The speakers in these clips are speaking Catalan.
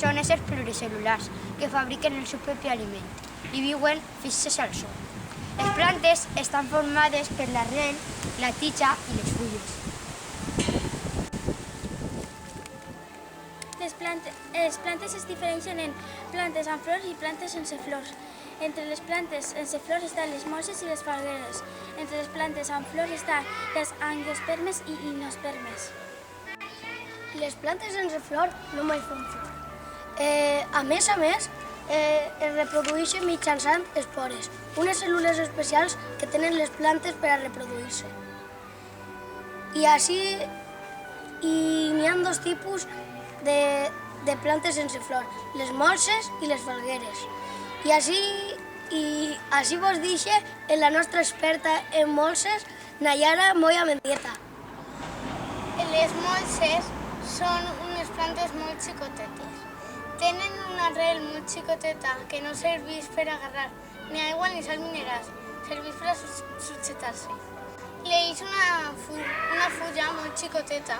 són éssers pluricel·lulars que fabriquen el seu propi aliment i viuen fixes al sol. Les plantes estan formades per l'arrel, la tija i les fulles. Les plantes es diferencien en plantes amb flors i plantes sense flors. Entre les plantes sense flors estan les molses i les falgueres. Entre les plantes amb flors estan les angiospermes i gimnospermes. Les plantes sense flor no mai fan flor. A més, es reprodueixen mitjançant espores, unes cèl·lules especials que tenen les plantes per a reproduir-se. I n'hi ha dos tipus de plantes sense flor, les molses i les falgueres. I així vos deixe la nostra experta en molses, Nayara Moya Mendieta. Les molses són unes plantes molt xicotetes. Tenen una arrel molt xicoteta que no serveix per agarrar ni aigua ni sal minerals, serveix per a sujetar-se. I és una fulla molt xicoteta.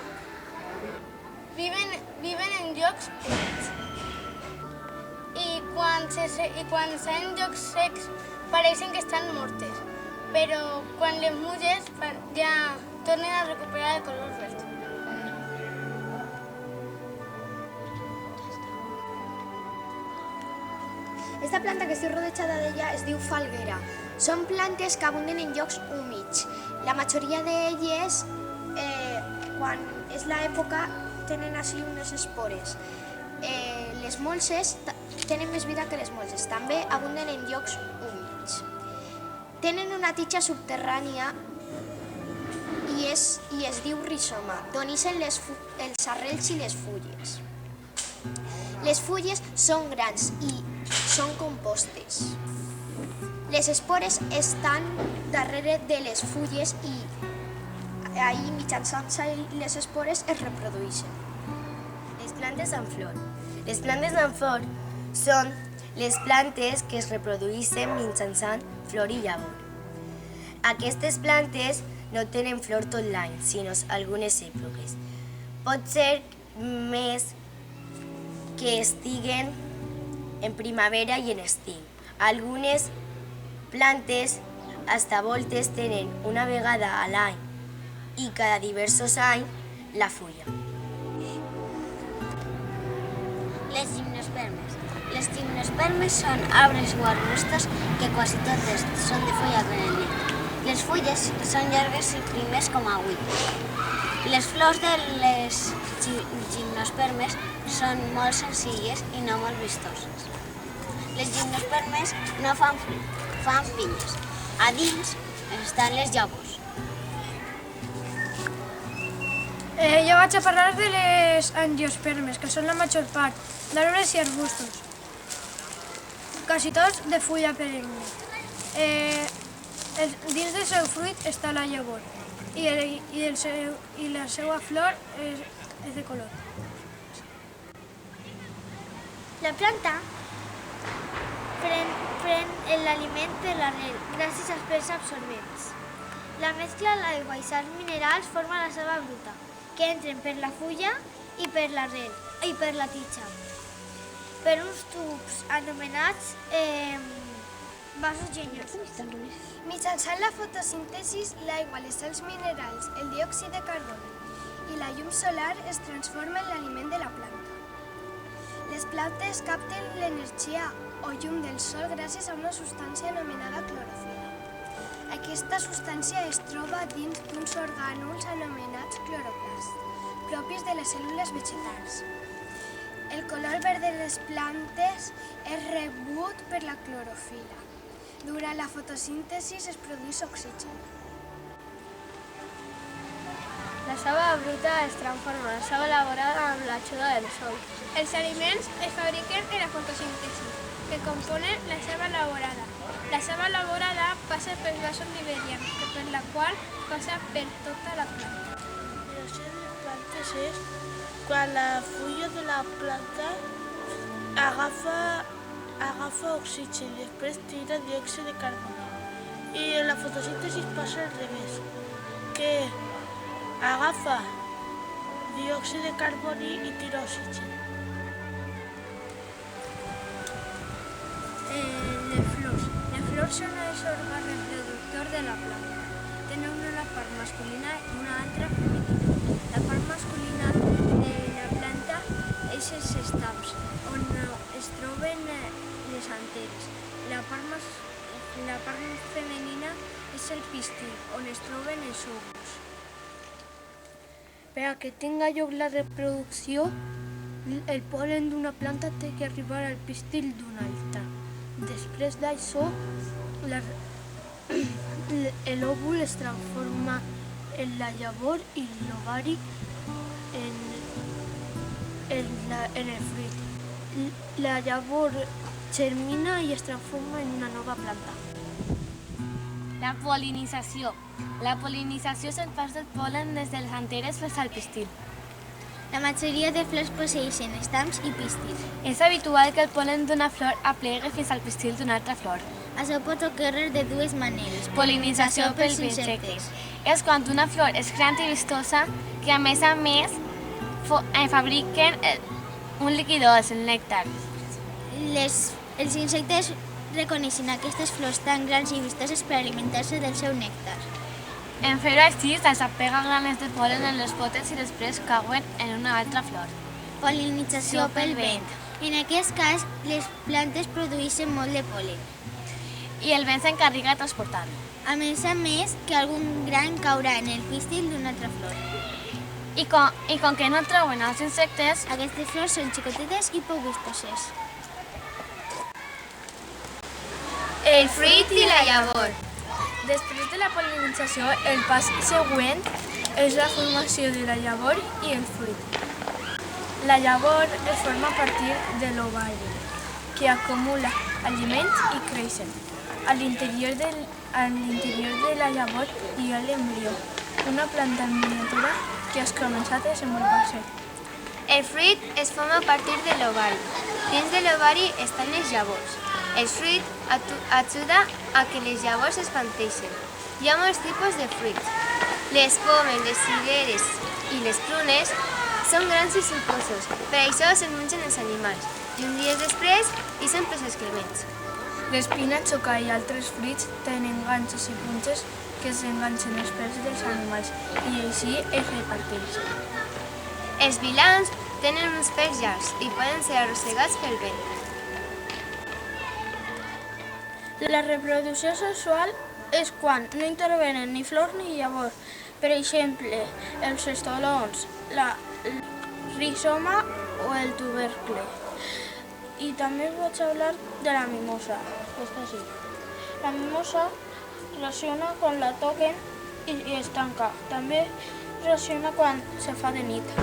Viven en llocs humits. I quan estan en llocs secs pareixen que estan mortes, però quan les mulles ja tornen a recuperar el color verd. Esta planta que estic rodejada d'ella es diu falguera. Són plantes que abunden en llocs humits. La majoria d'elles, quan és l'època, tenen així unes espores. Les molses tenen més vida que les molses. També abunden en llocs humits. Tenen una tija subterrània i es diu rizoma, d'on ixen els arrels i les fulles. Les fulles són grans i són compostes. Les espores estan darrere de les fulles i ahí mitjançant les espores es reprodueixen. Les plantes amb flor. Les plantes amb flor són les plantes que es reprodueixen mitjançant flor i llavor. Aquestes plantes no tenen flor tot l'any, sinó algunes èpoques. Pot ser més que estiguen en primavera i en estiu. Algunes plantes hasta voltes tenen una vegada a l'any i cada diversos anys la fulla. Les gimnospermes. Les gimnospermes són arbres o arbustos que quasi totes són de fulla perenne. Les fulles són llargues i primes com a ull. Les flors de les gimnospermes són molt senzilles i no molt vistoses. Les gimnospermes no fan pinyes. A dins estan les llavors. Jo vaig a parlar de les angiospermes, que són la major part d'arbres i arbustos, quasi tots de fulla perenne. Dins del seu fruit està la llavor i la seva flor és de color. La planta pren l'aliment per l'arrel gràcies als pèls absorbents. La mescla l'aigua i sals minerals forma la saba bruta, que entren per la fulla i per l'arrel i per la tija, per uns tubs anomenats vasos llenyosos. Mitjançant la fotosíntesi, l'aigua, les sals minerals, el diòxid de carboni i la llum solar es transforma en l'aliment de la planta. Les plantes capten l'energia o llum del sol gràcies a una substància anomenada clorofil·la. Aquesta substància es troba dins d'uns orgànuls anomenats cloroplasts, propis de les cèl·lules vegetals. El color verd de les plantes és rebut per la clorofil·la. Durant la fotosíntesi es produeix oxigen. La saba bruta es transforma en saba elaborada amb l'ajuda del sol. Els aliments es fabriquen en la fotosíntesi, que componen la saba elaborada. La saba elaborada passa pels vasos liberians, per la qual passa per tota la planta. El procés de plantes és quan la fulla de la planta agafa oxigen i després tira diòxid de carboni. I en la fotosíntesi passa al revés, que agafa diòxid de carboni i tira oxigen. flors són els òrgans reproductors de la planta. Tenen una part masculina i una altra femenina. La part masculina de la planta és els estams, on es troben les anteres. La part femenina és el pistil, on es troben els òvuls. Per a que tinga lloc la reproducció, el pol·len d'una planta té que arribar al pistil d'una altra. Després d'això, l'òvul es transforma en la llavor i l'ovari en el fruit. La llavor germina i es transforma en una nova planta. La pol·linització. La pol·linització és el pas del pol·len des de les anteres fins al pistil. La majoria de flors posseeixen estams i pistils. És habitual que el pol·len d'una flor aplegui fins al pistil d'una altra flor. Això pot ocórrer de dues maneres. Pol·linització pels insectes. És quan una flor és gran i vistosa que a més fabriquen un liquidós, el nèctar. Els insectes reconeixen aquestes flors tan grans i vistoses per alimentar-se del seu nèctar. En fer-ho així, s'apega granes de pol·len en les potes i després cauen en una altra flor. Pol·linització pel vent. En aquest cas, les plantes produeixen molt de pol·len. I el vent s'encarrega de transportar-lo. A més, que algun gran caurà en el pistil d'una altra flor. I com que no troben els insectes, Aquestes flors són xicotetes i poc vistoses. El fruit i la llavor. Després de la pol·linització, el pas següent és la formació de la llavor i el fruit. La llavor es forma a partir de l'ovari, que acumula aliments i creixen. A l'interior de la llavor hi ha l'embrió, una planta en miniatura que has començat a desenvolupar-se. El fruit es forma a partir de l'ovari. Dins de l'ovari estan les llavors. El fruit ajuda a que les llavors es planteixen. Hi ha molts tipus de fruits. Les pomes, les cireres i les prunes són grans i sucosos. Per això se'n mengen els animals. I un dia després hi són pels excrements. L'espina xoca i altres fruits tenen ganxos i punxes que s'enganxen els pèls dels animals i així es reparteixen. Els vilans tenen uns pèls llargs i poden ser arrossegats pel vent. La reproducció sexual és quan no intervenen ni flors ni llavors. Per exemple, els estolons, el rizoma o el tubercle. I també vaig parlar de la mimosa. Esta sí. La mimosa reacciona quan la toquen i es tanca. També reacciona quan se fa de nit.